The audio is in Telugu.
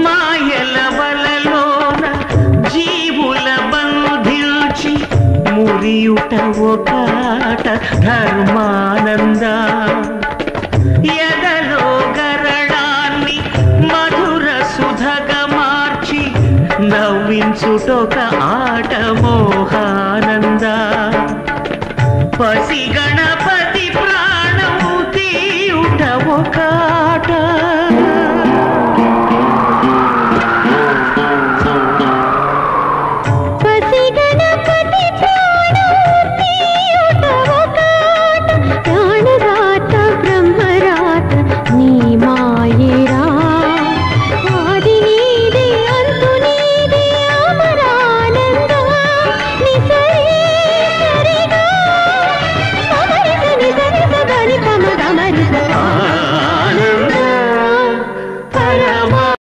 మాయల వలలోన జీవుల బంధించి మురియుట ఒకాట ధర్మానంద ఎదలో గరళాన్ని మధుర సుధగా మార్చి నవ్వించుటొక ఆట మోహానంద పసిగణ